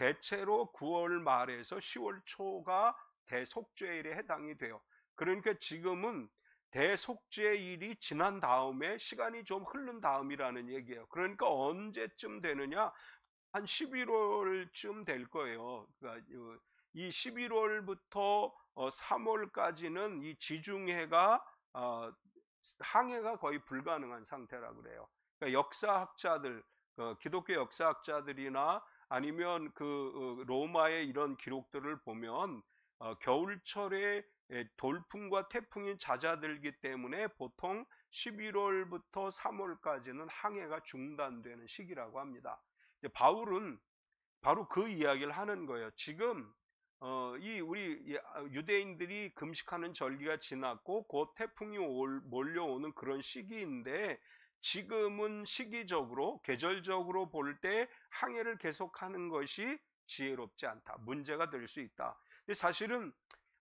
대체로 9월 말에서 10월 초가 대속죄일에 해당이 돼요. 그러니까 지금은 대속죄일이 지난 다음에 시간이 좀 흐른 다음이라는 얘기예요. 그러니까 언제쯤 되느냐? 한 11월쯤 될 거예요. 그러니까 이 11월부터 3월까지는 이 지중해가 항해가 거의 불가능한 상태라 그래요. 그러니까 역사학자들, 기독교 역사학자들이나 아니면 로마의 이런 기록들을 보면 겨울철에 돌풍과 태풍이 잦아들기 때문에 보통 11월부터 3월까지는 항해가 중단되는 시기라고 합니다. 바울은 바로 그 이야기를 하는 거예요. 지금 우리 유대인들이 금식하는 절기가 지났고 곧 태풍이 몰려오는 그런 시기인데, 지금은 시기적으로 계절적으로 볼 때 항해를 계속하는 것이 지혜롭지 않다, 문제가 될 수 있다. 근데 사실은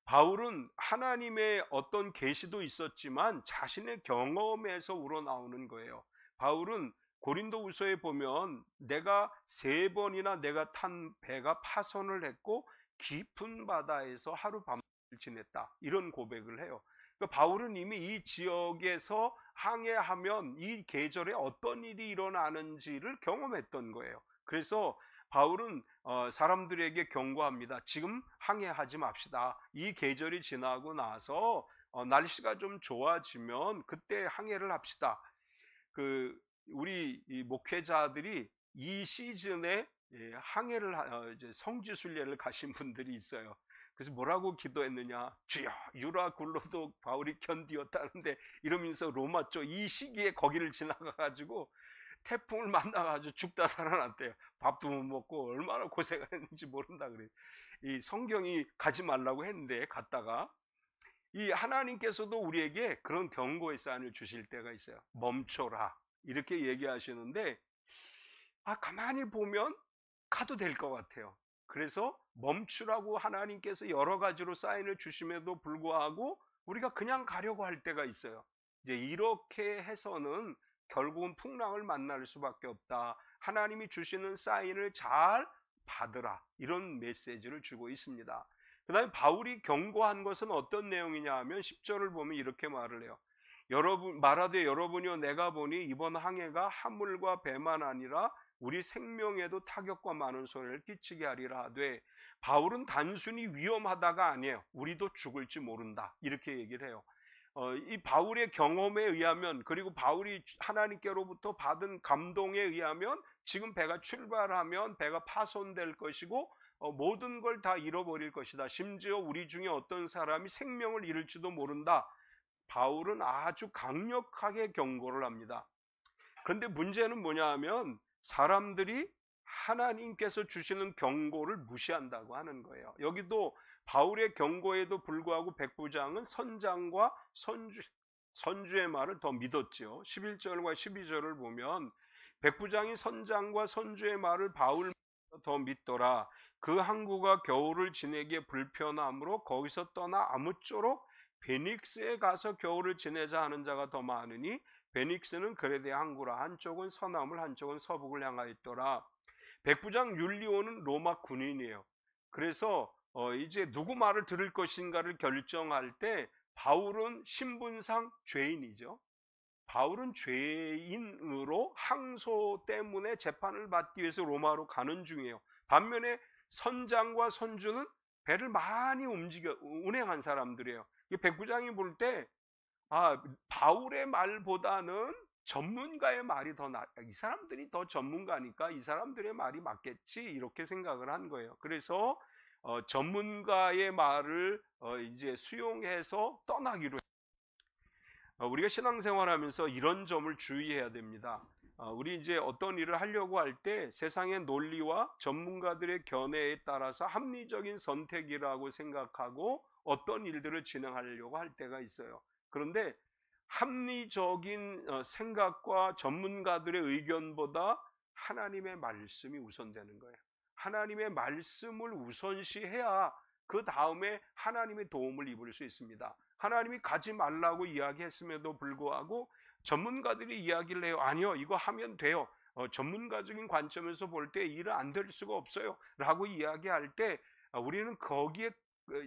바울은 하나님의 어떤 계시도 있었지만 자신의 경험에서 우러나오는 거예요. 바울은 고린도후서에 보면 내가 3번이나 내가 탄 배가 파손을 했고 깊은 바다에서 하룻밤을 지냈다, 이런 고백을 해요. 그러니까 바울은 이미 이 지역에서 항해하면 이 계절에 어떤 일이 일어나는지를 경험했던 거예요. 그래서 바울은 사람들에게 경고합니다. 지금 항해하지 맙시다. 이 계절이 지나고 나서 날씨가 좀 좋아지면 그때 항해를 합시다. 우리 이 목회자들이 이 시즌에 항해를 이제 성지순례를 가신 분들이 있어요. 그래서 뭐라고 기도했느냐? 주여, 유라 굴로도 바울이 견디었다는데, 이러면서 로마 쪽 이 시기에 거기를 지나가가지고 태풍을 만나가지고 죽다 살아났대요. 밥도 못 먹고 얼마나 고생을 했는지 모른다 그래요. 이 성경이 가지 말라고 했는데 갔다가, 이 하나님께서도 우리에게 그런 경고의 사인을 주실 때가 있어요. 멈춰라, 이렇게 얘기하시는데, 가만히 보면 가도 될 것 같아요. 그래서 멈추라고 하나님께서 여러 가지로 사인을 주심에도 불구하고 우리가 그냥 가려고 할 때가 있어요. 이제 이렇게 해서는 결국은 풍랑을 만날 수밖에 없다. 하나님이 주시는 사인을 잘 받으라, 이런 메시지를 주고 있습니다. 그 다음에 바울이 경고한 것은 어떤 내용이냐 하면 10절을 보면 이렇게 말을 해요. 말하되 여러분이여, 내가 보니 이번 항해가 화물과 배만 아니라 우리 생명에도 타격과 많은 손해를 끼치게 하리라 하되, 바울은 단순히 위험하다가 아니에요. 우리도 죽을지 모른다, 이렇게 얘기를 해요. 이 바울의 경험에 의하면, 그리고 바울이 하나님께로부터 받은 감동에 의하면 지금 배가 출발하면 배가 파손될 것이고 모든 걸 다 잃어버릴 것이다. 심지어 우리 중에 어떤 사람이 생명을 잃을지도 모른다. 바울은 아주 강력하게 경고를 합니다. 그런데 문제는 뭐냐 하면 사람들이 하나님께서 주시는 경고를 무시한다고 하는 거예요. 여기도 바울의 경고에도 불구하고 백부장은 선장과 선주의 말을 더 믿었죠. 11절과 12절을 보면 백부장이 선장과 선주의 말을 바울보다 더 믿더라. 그 항구가 겨울을 지내기에 불편하므로 거기서 떠나 아무쪼록 베닉스에 가서 겨울을 지내자 하는 자가 더 많으니, 베닉스는 그레데 항구라. 한쪽은 서남을 한쪽은 서북을 향하였더라. 백부장 율리오는 로마 군인이에요. 그래서 이제 누구 말을 들을 것인가를 결정할 때 바울은 신분상 죄인이죠. 바울은 죄인으로 항소 때문에 재판을 받기 위해서 로마로 가는 중이에요. 반면에 선장과 선주는 배를 많이 운행한 사람들이에요. 백부장이 볼 때 바울의 말보다는 전문가의 말이 이 사람들이 더 전문가니까 이 사람들의 말이 맞겠지, 이렇게 생각을 한 거예요. 그래서 전문가의 말을 이제 수용해서 떠나기로 해요. 우리가 신앙생활하면서 이런 점을 주의해야 됩니다. 우리 이제 어떤 일을 하려고 할 때 세상의 논리와 전문가들의 견해에 따라서 합리적인 선택이라고 생각하고 어떤 일들을 진행하려고 할 때가 있어요. 그런데 합리적인 생각과 전문가들의 의견보다 하나님의 말씀이 우선되는 거예요. 하나님의 말씀을 우선시해야 그 다음에 하나님의 도움을 입을 수 있습니다. 하나님이 가지 말라고 이야기했음에도 불구하고 전문가들이 이야기를 해요. 아니요, 이거 하면 돼요. 전문가적인 관점에서 볼 때 일은 안 될 수가 없어요 라고 이야기할 때 우리는 거기에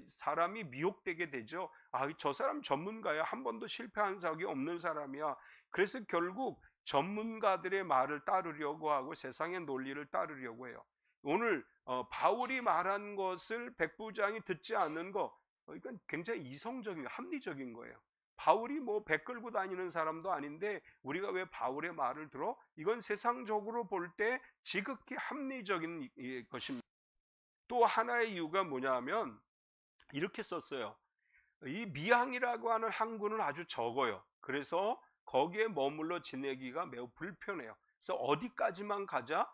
사람이 미혹되게 되죠. 저 사람 전문가야. 한 번도 실패한 적이 없는 사람이야. 그래서 결국 전문가들의 말을 따르려고 하고 세상의 논리를 따르려고 해요. 오늘 바울이 말한 것을 백부장이 듣지 않는 거, 이건 굉장히 이성적인, 합리적인 거예요. 바울이 뭐 배 끌고 다니는 사람도 아닌데 우리가 왜 바울의 말을 들어? 이건 세상적으로 볼 때 지극히 합리적인 것입니다. 또 하나의 이유가 뭐냐면 이렇게 썼어요. 이 미항이라고 하는 항구는 아주 적어요. 그래서 거기에 머물러 지내기가 매우 불편해요. 그래서 어디까지만 가자?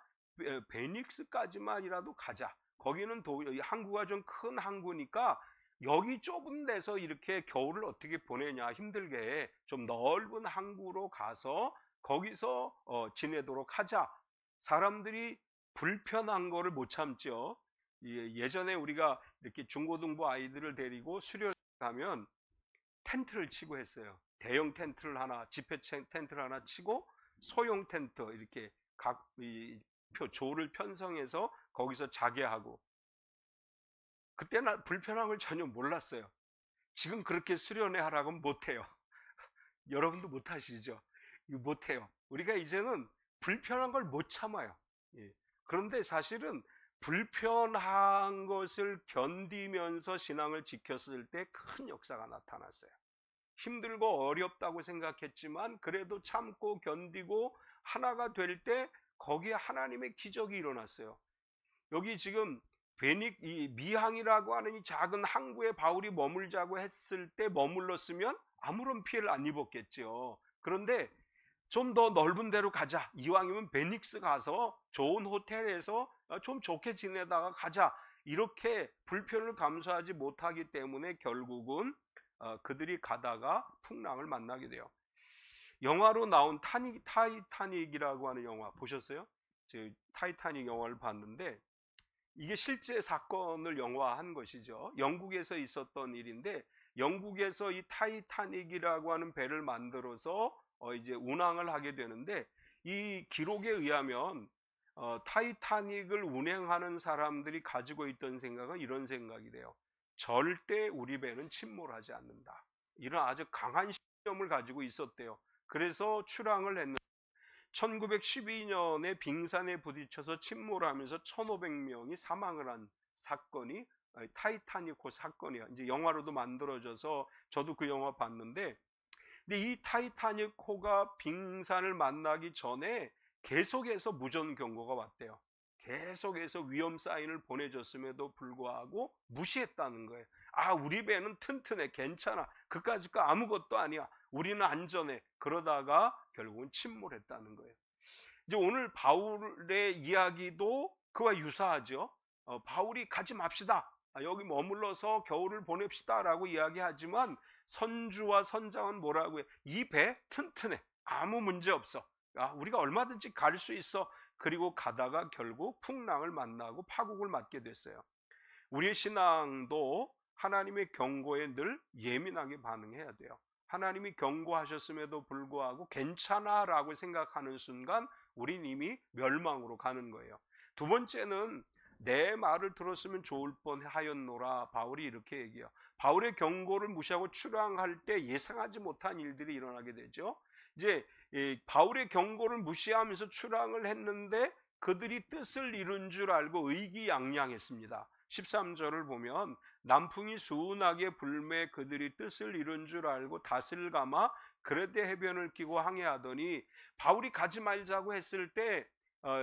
베닉스까지만이라도 가자. 거기는 항구가 좀 큰 항구니까 여기 좁은 데서 이렇게 겨울을 어떻게 보내냐, 힘들게 좀 넓은 항구로 가서 거기서 지내도록 하자. 사람들이 불편한 거를 못 참죠. 예전에 우리가 이렇게 중고등부 아이들을 데리고 수련을 가면 텐트를 치고 했어요. 대형 텐트를 하나, 집회 텐트를 하나 치고 소형 텐트 이렇게 각 조를 편성해서 거기서 자게 하고, 그때는 불편한 걸 전혀 몰랐어요. 지금 그렇게 수련회 하라고 하면 못해요. 여러분도 못하시죠? 못해요. 우리가 이제는 불편한 걸 못 참아요. 그런데 사실은 불편한 것을 견디면서 신앙을 지켰을 때 큰 역사가 나타났어요. 힘들고 어렵다고 생각했지만 그래도 참고 견디고 하나가 될 때 거기에 하나님의 기적이 일어났어요. 여기 지금 이 미항이라고 하는 이 작은 항구에 바울이 머물자고 했을 때 머물렀으면 아무런 피해를 안 입었겠죠. 그런데 좀 더 넓은 데로 가자. 이왕이면 베닉스 가서 좋은 호텔에서 좀 좋게 지내다가 가자. 이렇게 불편을 감수하지 못하기 때문에 결국은 그들이 가다가 풍랑을 만나게 돼요. 영화로 나온 타이타닉이라고 하는 영화 보셨어요? 제 타이타닉 영화를 봤는데 이게 실제 사건을 영화한 것이죠. 영국에서 있었던 일인데 영국에서 이 타이타닉이라고 하는 배를 만들어서 이제 운항을 하게 되는데 이 기록에 의하면 타이타닉을 운행하는 사람들이 가지고 있던 생각은 이런 생각이 돼요. 절대 우리 배는 침몰하지 않는다. 이런 아주 강한 신념을 가지고 있었대요. 그래서 출항을 했는데 1912년에 빙산에 부딪혀서 침몰하면서 1,500명이 사망을 한 사건이 타이타닉호 사건이야. 이제 영화로도 만들어져서 저도 그 영화 봤는데, 근데 이 타이타닉호가 빙산을 만나기 전에 계속해서 무전 경고가 왔대요. 계속해서 위험 사인을 보내줬음에도 불구하고 무시했다는 거예요. 우리 배는 튼튼해, 괜찮아, 그까짓 거 아무것도 아니야, 우리는 안전해. 그러다가 결국은 침몰했다는 거예요. 이제 오늘 바울의 이야기도 그와 유사하죠. 바울이 가지 맙시다, 여기 머물러서 겨울을 보냅시다 라고 이야기하지만 선주와 선장은 뭐라고 해? 이 배 튼튼해, 아무 문제 없어, 우리가 얼마든지 갈 수 있어. 그리고 가다가 결국 풍랑을 만나고 파국을 맞게 됐어요. 우리의 신앙도 하나님의 경고에 늘 예민하게 반응해야 돼요. 하나님이 경고하셨음에도 불구하고 괜찮아 라고 생각하는 순간 우린 이미 멸망으로 가는 거예요. 두 번째는 내 말을 들었으면 좋을 뻔하였노라. 바울이 이렇게 얘기해요. 바울의 경고를 무시하고 출항할 때 예상하지 못한 일들이 일어나게 되죠. 이제 바울의 경고를 무시하면서 출항을 했는데 그들이 뜻을 이룬 줄 알고 의기양양했습니다. 13절을 보면 남풍이 순하게 불매 그들이 뜻을 이룬 줄 알고 닷을 감아 그레데 해변을 끼고 항해하더니, 바울이 가지 말자고 했을 때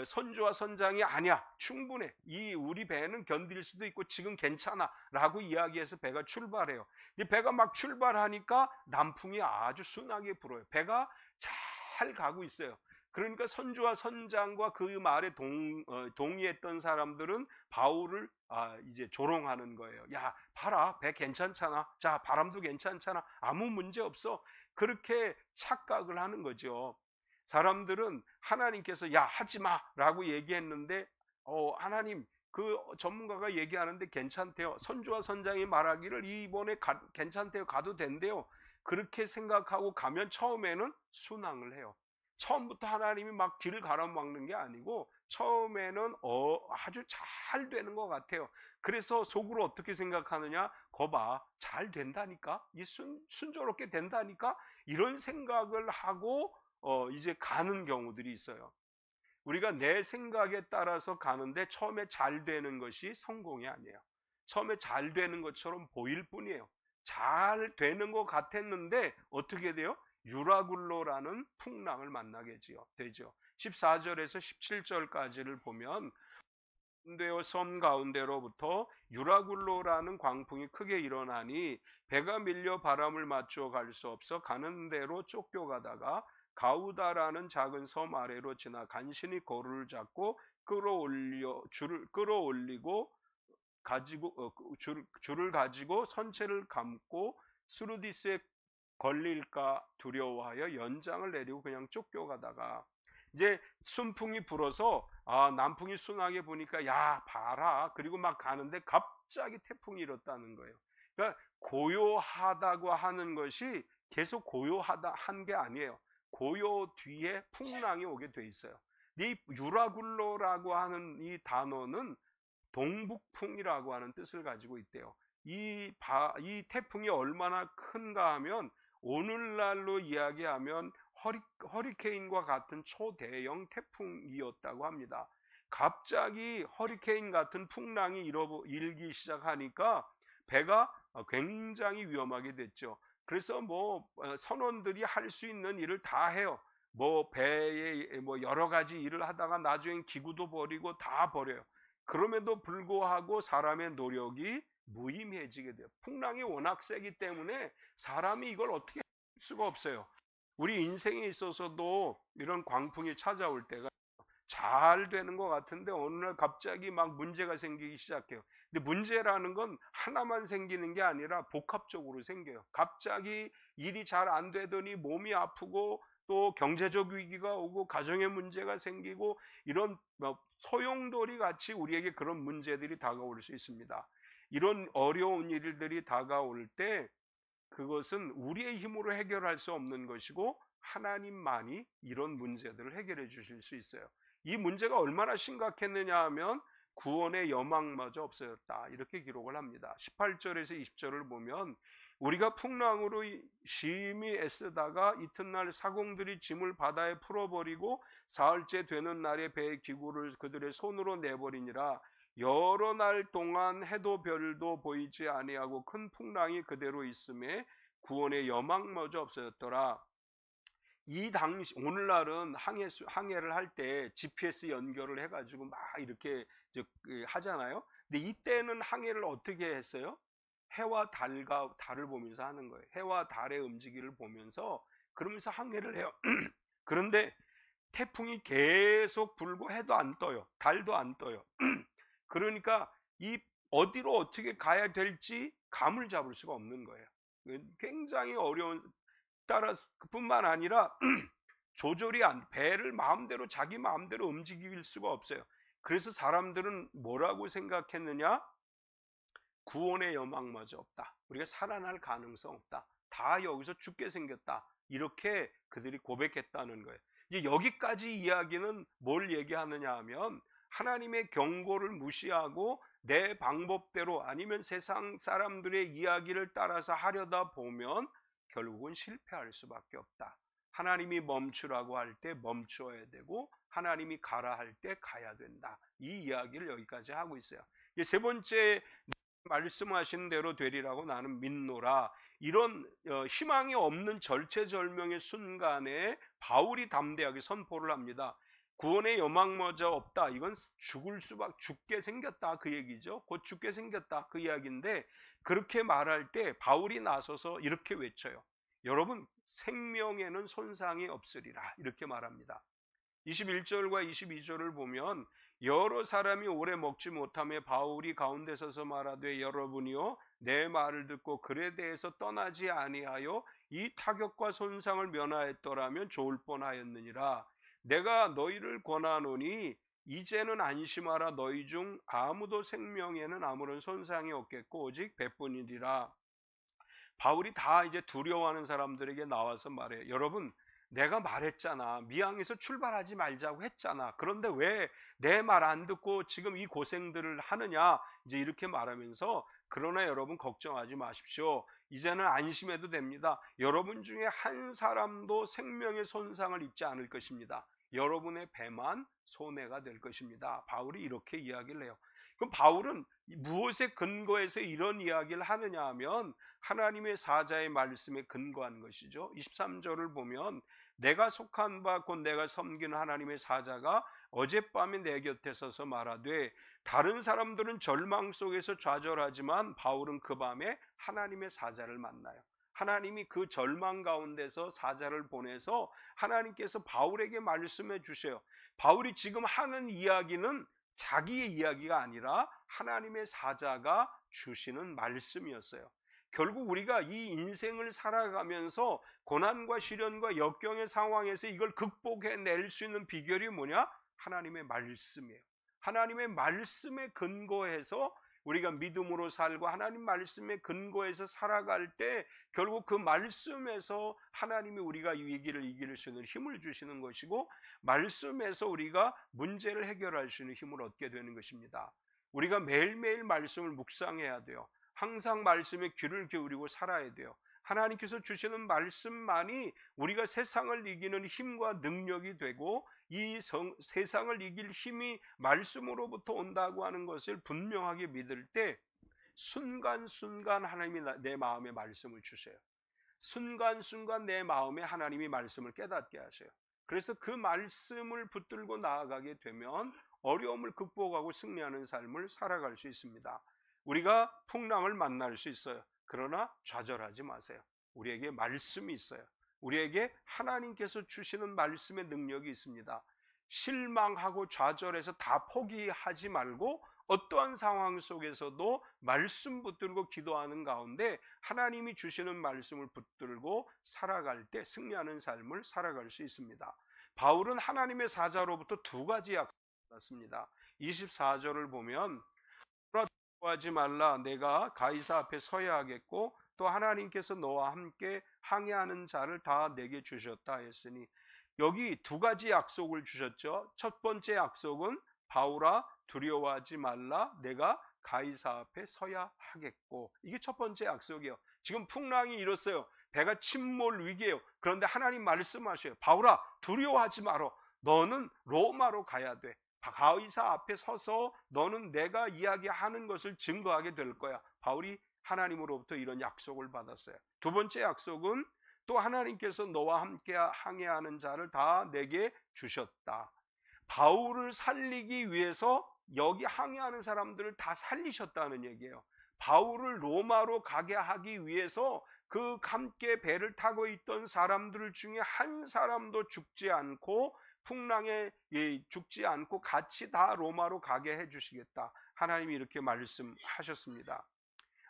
선주와 선장이 아니야, 충분해, 이 우리 배는 견딜 수도 있고 지금 괜찮아 라고 이야기해서 배가 출발해요. 이 배가 막 출발하니까 남풍이 아주 순하게 불어요. 배가 잘 가고 있어요. 그러니까 선주와 선장과 그 말에 동의했던 사람들은 바울을 이제 조롱하는 거예요. 야, 봐라, 배 괜찮잖아, 자, 바람도 괜찮잖아, 아무 문제 없어. 그렇게 착각을 하는 거죠. 사람들은 하나님께서 야, 하지마 라고 얘기했는데 하나님, 그 전문가가 얘기하는데 괜찮대요, 선주와 선장이 말하기를 이번에 괜찮대요, 가도 된대요. 그렇게 생각하고 가면 처음에는 순항을 해요. 처음부터 하나님이 막 길을 가로막는 게 아니고 처음에는 아주 잘 되는 것 같아요. 그래서 속으로 어떻게 생각하느냐? 거봐, 잘 된다니까? 순조롭게 된다니까? 이런 생각을 하고 이제 가는 경우들이 있어요. 우리가 내 생각에 따라서 가는데 처음에 잘 되는 것이 성공이 아니에요. 처음에 잘 되는 것처럼 보일 뿐이에요. 잘 되는 것 같았는데 어떻게 돼요? 유라굴로라는 풍랑을 만나게 되죠. 14절에서 17절까지를 보면 가운데요 섬 가운데로부터 유라굴로라는 광풍이 크게 일어나니 배가 밀려 바람을 맞추어 갈 수 없어 가는 대로 쫓겨가다가 가우다라는 작은 섬 아래로 지나 간신히 거루를 잡고 줄을 끌어올리고 줄을 가지고 선체를 감고 수르디스에 걸릴까 두려워하여 연장을 내리고 그냥 쫓겨가다가 이제 순풍이 불어서 남풍이 순하게 보니까 야 봐라 그리고 막 가는데 갑자기 태풍이 일었다는 거예요. 그러니까 고요하다고 하는 것이 계속 고요하다 한 게 아니에요. 고요 뒤에 풍랑이 오게 돼 있어요. 이 유라굴로라고 하는 이 단어는 동북풍이라고 하는 뜻을 가지고 있대요. 이 태풍이 얼마나 큰가 하면 오늘날로 이야기하면 허리케인과 같은 초대형 태풍이었다고 합니다. 갑자기 허리케인 같은 풍랑이 일기 시작하니까 배가 굉장히 위험하게 됐죠. 그래서 선원들이 할 수 있는 일을 다 해요. 배에 여러 가지 일을 하다가 나중엔 기구도 버리고 다 버려요. 그럼에도 불구하고 사람의 노력이 무의미해지게 돼요. 풍랑이 워낙 세기 때문에 사람이 이걸 어떻게 할 수가 없어요. 우리 인생에 있어서도 이런 광풍이 찾아올 때가 잘 되는 것 같은데 어느 날 갑자기 막 문제가 생기기 시작해요. 근데 문제라는 건 하나만 생기는 게 아니라 복합적으로 생겨요. 갑자기 일이 잘 안 되더니 몸이 아프고 또 경제적 위기가 오고 가정의 문제가 생기고 이런 소용돌이 같이 우리에게 그런 문제들이 다가올 수 있습니다. 이런 어려운 일들이 다가올 때 그것은 우리의 힘으로 해결할 수 없는 것이고 하나님만이 이런 문제들을 해결해 주실 수 있어요. 이 문제가 얼마나 심각했느냐 하면 구원의 여망마저 없어졌다 이렇게 기록을 합니다. 18절에서 20절을 보면 우리가 풍랑으로 심히 애쓰다가 이튿날 사공들이 짐을 바다에 풀어버리고 사흘째 되는 날에 배의 기구를 그들의 손으로 내버리니라. 여러 날 동안 해도 별도 보이지 아니하고 큰 풍랑이 그대로 있음에 구원의 여망마저 없어졌더라. 이 당시 오늘날은 항해를 할 때 GPS 연결을 해가지고 막 이렇게 하잖아요. 근데 이때는 항해를 어떻게 했어요? 해와 달을 보면서 하는 거예요. 해와 달의 움직임을 보면서 그러면서 항해를 해요. 그런데 태풍이 계속 불고 해도 안 떠요. 달도 안 떠요. 그러니까 이 어디로 어떻게 가야 될지 감을 잡을 수가 없는 거예요. 굉장히 어려운 뿐만 아니라 배를 마음대로 자기 마음대로 움직일 수가 없어요. 그래서 사람들은 뭐라고 생각했느냐? 구원의 여망마저 없다. 우리가 살아날 가능성 없다. 다 여기서 죽게 생겼다. 이렇게 그들이 고백했다는 거예요. 이제 여기까지 이야기는 뭘 얘기하느냐 하면 하나님의 경고를 무시하고 내 방법대로 아니면 세상 사람들의 이야기를 따라서 하려다 보면 결국은 실패할 수밖에 없다. 하나님이 멈추라고 할 때 멈춰야 되고 하나님이 가라 할 때 가야 된다. 이 이야기를 여기까지 하고 있어요. 이제 세 번째 말씀하신 대로 되리라고 나는 믿노라. 이런 희망이 없는 절체절명의 순간에 바울이 담대하게 선포를 합니다. 구원의 여망마저 없다. 이건 죽게 생겼다 그 얘기죠. 곧 죽게 생겼다 그 이야기인데 그렇게 말할 때 바울이 나서서 이렇게 외쳐요. 여러분 생명에는 손상이 없으리라 이렇게 말합니다. 21절과 22절을 보면 여러 사람이 오래 먹지 못하며 바울이 가운데 서서 말하되 여러분이요 내 말을 듣고 글에 대해서 떠나지 아니하여 이 타격과 손상을 면하였더라면 좋을 뻔하였느니라. 내가 너희를 권하노니 이제는 안심하라. 너희 중 아무도 생명에는 아무런 손상이 없겠고 오직 배뿐이리라. 바울이 다 이제 두려워하는 사람들에게 나와서 말해요. 여러분 내가 말했잖아. 미항에서 출발하지 말자고 했잖아. 그런데 왜 내 말 안 듣고 지금 이 고생들을 하느냐? 이제 이렇게 말하면서, 그러나 여러분 걱정하지 마십시오. 이제는 안심해도 됩니다. 여러분 중에 한 사람도 생명의 손상을 입지 않을 것입니다. 여러분의 배만 손해가 될 것입니다. 바울이 이렇게 이야기를 해요. 그럼 바울은 무엇에 근거해서 이런 이야기를 하느냐 하면 하나님의 사자의 말씀에 근거한 것이죠. 23절을 보면, 내가 속한 바 곧 내가 섬기는 하나님의 사자가 어젯밤에 내 곁에 서서 말하되, 다른 사람들은 절망 속에서 좌절하지만 바울은 그 밤에 하나님의 사자를 만나요. 하나님이 그 절망 가운데서 사자를 보내서 하나님께서 바울에게 말씀해 주세요. 바울이 지금 하는 이야기는 자기의 이야기가 아니라 하나님의 사자가 주시는 말씀이었어요. 결국 우리가 이 인생을 살아가면서 고난과 시련과 역경의 상황에서 이걸 극복해낼 수 있는 비결이 뭐냐? 하나님의 말씀이에요. 하나님의 말씀에 근거해서 우리가 믿음으로 살고 하나님 말씀에 근거해서 살아갈 때 결국 그 말씀에서 하나님이 우리가 위기를 이길 수 있는 힘을 주시는 것이고, 말씀에서 우리가 문제를 해결할 수 있는 힘을 얻게 되는 것입니다. 우리가 매일매일 말씀을 묵상해야 돼요. 항상 말씀에 귀를 기울이고 살아야 돼요. 하나님께서 주시는 말씀만이 우리가 세상을 이기는 힘과 능력이 되고, 이 세상을 이길 힘이 말씀으로부터 온다고 하는 것을 분명하게 믿을 때 순간순간 하나님이 내 마음에 말씀을 주세요. 순간순간 내 마음에 하나님이 말씀을 깨닫게 하세요. 그래서 그 말씀을 붙들고 나아가게 되면 어려움을 극복하고 승리하는 삶을 살아갈 수 있습니다. 우리가 풍랑을 만날 수 있어요. 그러나 좌절하지 마세요. 우리에게 말씀이 있어요. 우리에게 하나님께서 주시는 말씀의 능력이 있습니다. 실망하고 좌절해서 다 포기하지 말고 어떠한 상황 속에서도 말씀 붙들고 기도하는 가운데 하나님이 주시는 말씀을 붙들고 살아갈 때 승리하는 삶을 살아갈 수 있습니다. 바울은 하나님의 사자로부터 두 가지 약속을 받았습니다. 24절을 보면, 하지 말라, 내가 가이사 앞에 서야 하겠고 또 하나님께서 너와 함께 항해하는 자를 다 내게 주셨다 했으니, 여기 두 가지 약속을 주셨죠. 첫 번째 약속은 바울아 두려워하지 말라, 내가 가이사 앞에 서야 하겠고, 이게 첫 번째 약속이에요. 지금 풍랑이 일었어요. 배가 침몰 위기예요. 그런데 하나님 말씀하셔요. 바울아 두려워하지 마라, 너는 로마로 가야 돼. 가이사 앞에 서서 너는 내가 이야기하는 것을 증거하게 될 거야. 바울이 하나님으로부터 이런 약속을 받았어요. 두 번째 약속은 또 하나님께서 너와 함께 항해하는 자를 다 내게 주셨다. 바울을 살리기 위해서 여기 항해하는 사람들을 다 살리셨다는 얘기예요. 바울을 로마로 가게 하기 위해서 그 함께 배를 타고 있던 사람들 중에 한 사람도 죽지 않고, 풍랑에 죽지 않고 같이 다 로마로 가게 해주시겠다. 하나님이 이렇게 말씀하셨습니다.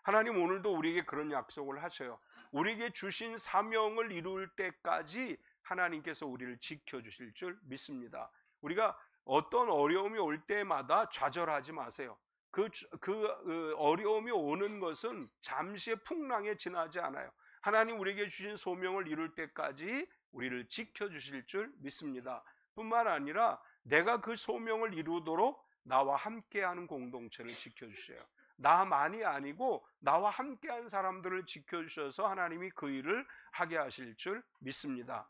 하나님 오늘도 우리에게 그런 약속을 하셔요. 우리에게 주신 사명을 이룰 때까지 하나님께서 우리를 지켜주실 줄 믿습니다. 우리가 어떤 어려움이 올 때마다 좌절하지 마세요. 그 어려움이 오는 것은 잠시의 풍랑에 지나지 않아요. 하나님 우리에게 주신 소명을 이룰 때까지 우리를 지켜주실 줄 믿습니다. 뿐만 아니라 내가 그 소명을 이루도록 나와 함께하는 공동체를 지켜주세요. 나만이 아니고 나와 함께한 사람들을 지켜주셔서 하나님이 그 일을 하게 하실 줄 믿습니다.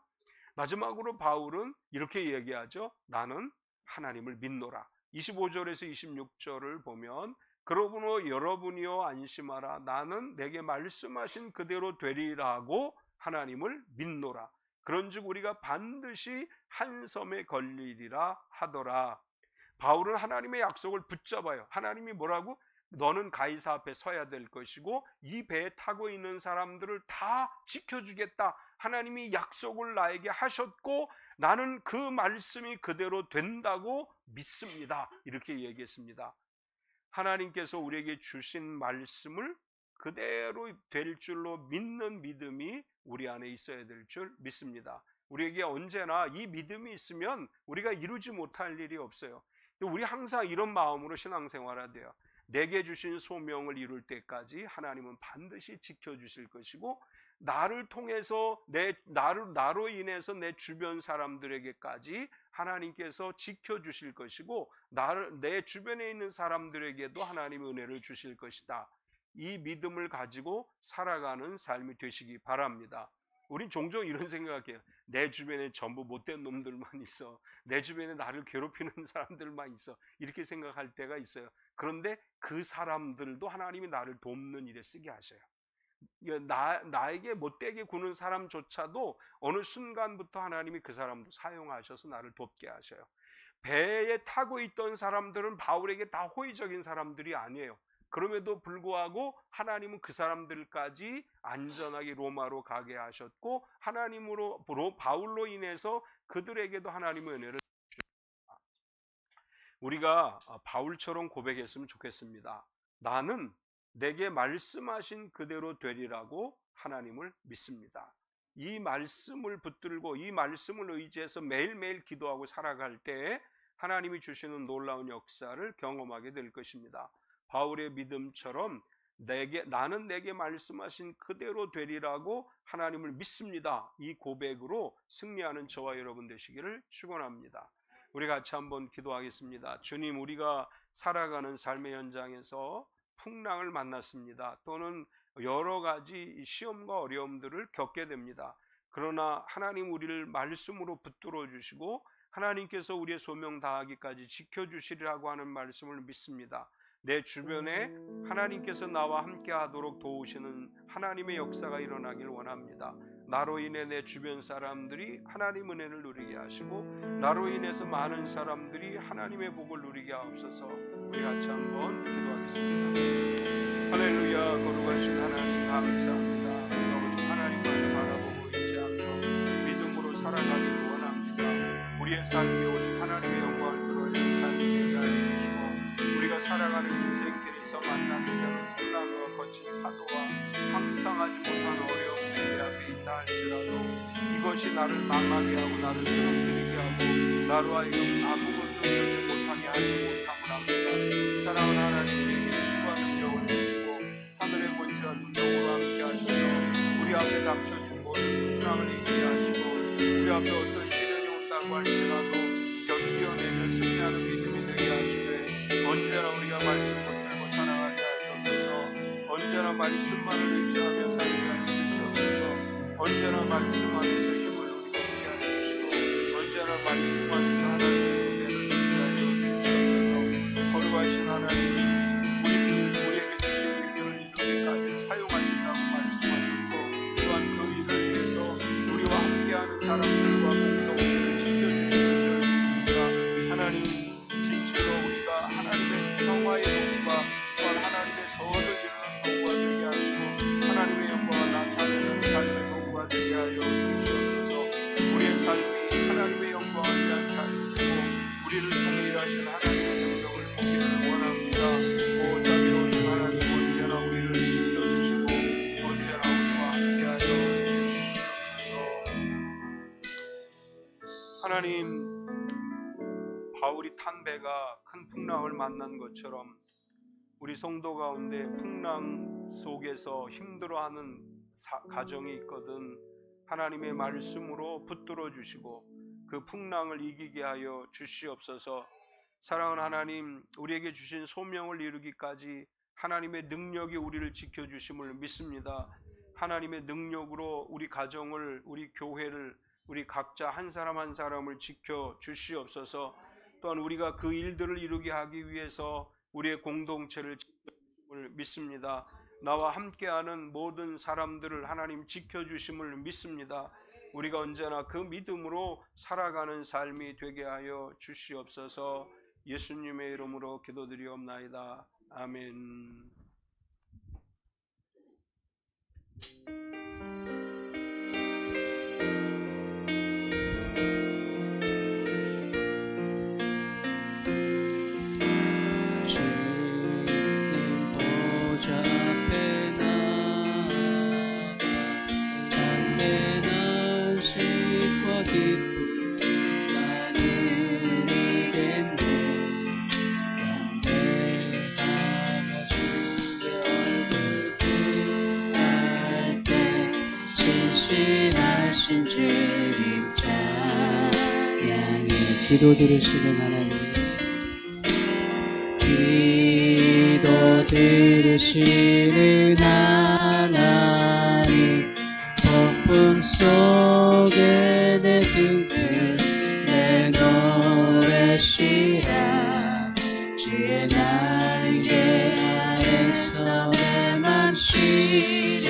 마지막으로 바울은 이렇게 얘기하죠. 나는 하나님을 믿노라. 25절에서 26절을 보면, 그러므로 여러분이여 안심하라, 나는 내게 말씀하신 그대로 되리라고 하나님을 믿노라. 그런즉 우리가 반드시 한 섬에 걸리리라 하더라. 바울은 하나님의 약속을 붙잡아요. 하나님이 뭐라고? 너는 가이사 앞에 서야 될 것이고 이 배에 타고 있는 사람들을 다 지켜주겠다. 하나님이 약속을 나에게 하셨고 나는 그 말씀이 그대로 된다고 믿습니다. 이렇게 얘기했습니다. 하나님께서 우리에게 주신 말씀을 그대로 될 줄로 믿는 믿음이 우리 안에 있어야 될 줄 믿습니다. 우리에게 언제나 이 믿음이 있으면 우리가 이루지 못할 일이 없어요. 우리 항상 이런 마음으로 신앙생활해야 돼요. 내게 주신 소명을 이룰 때까지 하나님은 반드시 지켜주실 것이고 나를 통해서 나로 인해서 내 주변 사람들에게까지 하나님께서 지켜주실 것이고 내 주변에 있는 사람들에게도 하나님의 은혜를 주실 것이다. 이 믿음을 가지고 살아가는 삶이 되시기 바랍니다. 우린 종종 이런 생각해요. 내 주변에 전부 못된 놈들만 있어. 내 주변에 나를 괴롭히는 사람들만 있어. 이렇게 생각할 때가 있어요. 그런데 그 사람들도 하나님이 나를 돕는 일에 쓰게 하셔요. 나에게 못되게 구는 사람조차도 어느 순간부터 하나님이 그 사람도 사용하셔서 나를 돕게 하셔요. 배에 타고 있던 사람들은 바울에게 다 호의적인 사람들이 아니에요. 그럼에도 불구하고 하나님은 그 사람들까지 안전하게 로마로 가게 하셨고 하나님으로 바울로 인해서 그들에게도 하나님의 은혜를 주셨습니다. 우리가 바울처럼 고백했으면 좋겠습니다. 나는 내게 말씀하신 그대로 되리라고 하나님을 믿습니다. 이 말씀을 붙들고 이 말씀을 의지해서 매일매일 기도하고 살아갈 때에 하나님이 주시는 놀라운 역사를 경험하게 될 것입니다. 바울의 믿음처럼 나는 내게 말씀하신 그대로 되리라고 하나님을 믿습니다. 이 고백으로 승리하는 저와 여러분 되시기를 축원합니다. 우리 같이 한번 기도하겠습니다. 주님, 우리가 살아가는 삶의 현장에서 풍랑을 만났습니다. 또는 여러 가지 시험과 어려움들을 겪게 됩니다. 그러나 하나님 우리를 말씀으로 붙들어 주시고 하나님께서 우리의 소명 다하기까지 지켜주시리라고 하는 말씀을 믿습니다. 내 주변에 하나님께서 나와 함께 하도록 도우시는 하나님의 역사가 일어나길 원합니다. 나로 인해 내 주변 사람들이 하나님 은혜를 누리게 하시고 나로 인해서 많은 사람들이 하나님의 복을 누리게 하옵소서. 우리 같이 한번 기도하겠습니다. 할렐루야. 거룩하신 하나님 감사합니다. 아버지 하나님만을 바라보고 있지 않고 믿음으로 살아가기를 원합니다. 우리의 삶이 오직 하나님의 영광을 드러내는 삶이 되게 하여 주시고 우리가 살아가는 인생길에서 만나는 그런 풍랑과 거친 파도와 상상하지 못한 어려움들이 앞에 있다 할지라도 이것이 나를 망하게 하고 나를 쓰러뜨리게 하고 나로 하여금 아무것도 이루지 못하게 하지 못함을 합니다. 사랑하는 하나님, 우리에게 힘과 능력을 주시고 하늘의 권세와 능력으로 함께 하셔서 우리 앞에 닥쳐진 모든 풍랑을 이기게 하시고 우리 앞에 어떤 시련이 온다고 할지라도 견디어내며 승리하는 믿음이 되게 하시되 언제나 우리가 말씀 붙들고 살아가게 하시옵소서. 언제나 말씀만을 의지하며 살게 하여 주시옵소서. 언제나 말씀 안에서 힘을 누리게 하여 주시고 언제나 말씀 안에서 하나님의 은혜를 누리게 하여 주시옵소서. 거룩하신 하나님, 우리에게 주신 일들을 이루기까지 사용하신다고 말씀하셨고 또한 그 일을 위해서 우리와 함께하는 사람들과 공동체를 지켜주시는 줄 믿습니다. 하나님, 진실로 우리가 하나님의 평화의 도구가 또한 하나님의 선을 이루는 도구가 되게 하시고 하나님의 영광을 나타내는 삶의 도구가 되게 하여 주시옵소서. 우리의 삶이 하나님의 영광을 위한 삶이 되고 우리를 통해 일하신 하나님의 능력을 보기를 원합니다. 오 자비로우신 하나님, 언제나 우리를 지켜주시고 언제나 우리와 함께하여 주시옵소서. 하나님, 바울이 탄 배가 큰 풍랑을 만난 것처럼 우리 성도 가운데 풍랑 속에서 힘들어하는 가정이 있거든 하나님의 말씀으로 붙들어 주시고 그 풍랑을 이기게 하여 주시옵소서. 사랑하는 하나님, 우리에게 주신 소명을 이루기까지 하나님의 능력이 우리를 지켜주심을 믿습니다. 하나님의 능력으로 우리 가정을, 우리 교회를, 우리 각자 한 사람 한 사람을 지켜 주시옵소서. 또한 우리가 그 일들을 이루게 하기 위해서 우리의 공동체를 지켜주심을 믿습니다. 나와 함께하는 모든 사람들을 하나님 지켜주심을 믿습니다. 우리가 언제나 그 믿음으로 살아가는 삶이 되게 하여 주시옵소서. 예수님의 이름으로 기도드리옵나이다. 아멘. 주님 보좌 앞에 나가 참된 안식과 기쁨 나는 이겠네. 경배하며 주의 얼굴 구할 때 기도 들으시는 하나님, 기도 들으시는 하나님, 폭풍 속에 내 등불 내 노래시라. 주의 날개 아래서 내 맘 쉬니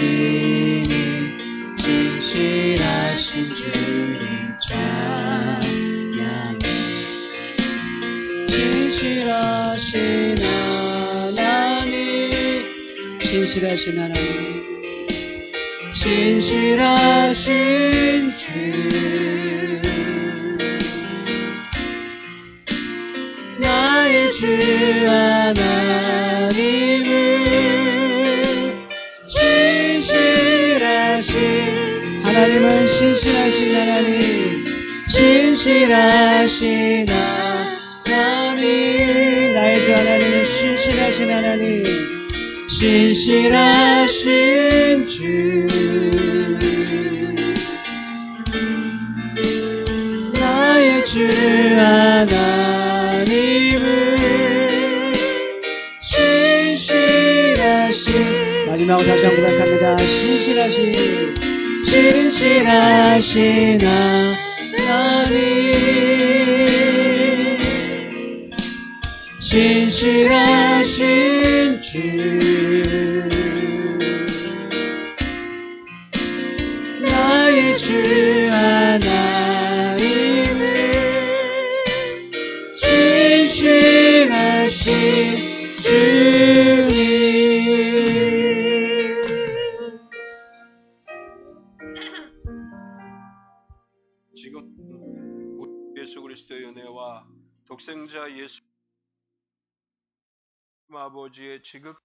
진실하신 주님 찬양해. 진실하신 하나님, 진실하신 하나님, 진실하신 주, 나의 주 하나님을, 진실하신 하나님은 신실하신 하나님, 신실하신 하나님, 나의 주 하나님은 신실하신 하나님, 신실하신 주, 나의 주 하나님은 신실하신, 마지막으로 다시 한번 고백합니다. 신실하신 하나님, 신실하신 주, 나의 주 하나님은 신실하신 주님. 지금 예수 그리스도의 은혜와 독생자 예수 아버지의 지극과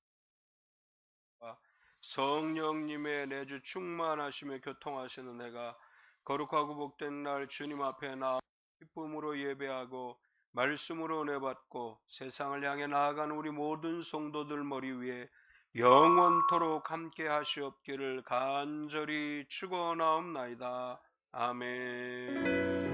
성령님의 내주 충만하시며 교통하시는 내가 거룩하고 복된 날 주님 앞에 나아 기쁨으로 예배하고 말씀으로 은혜 받고 세상을 향해 나아가는 우리 모든 성도들 머리 위에 영원토록 함께 하시옵기를 간절히 축원하옵나이다. 아멘.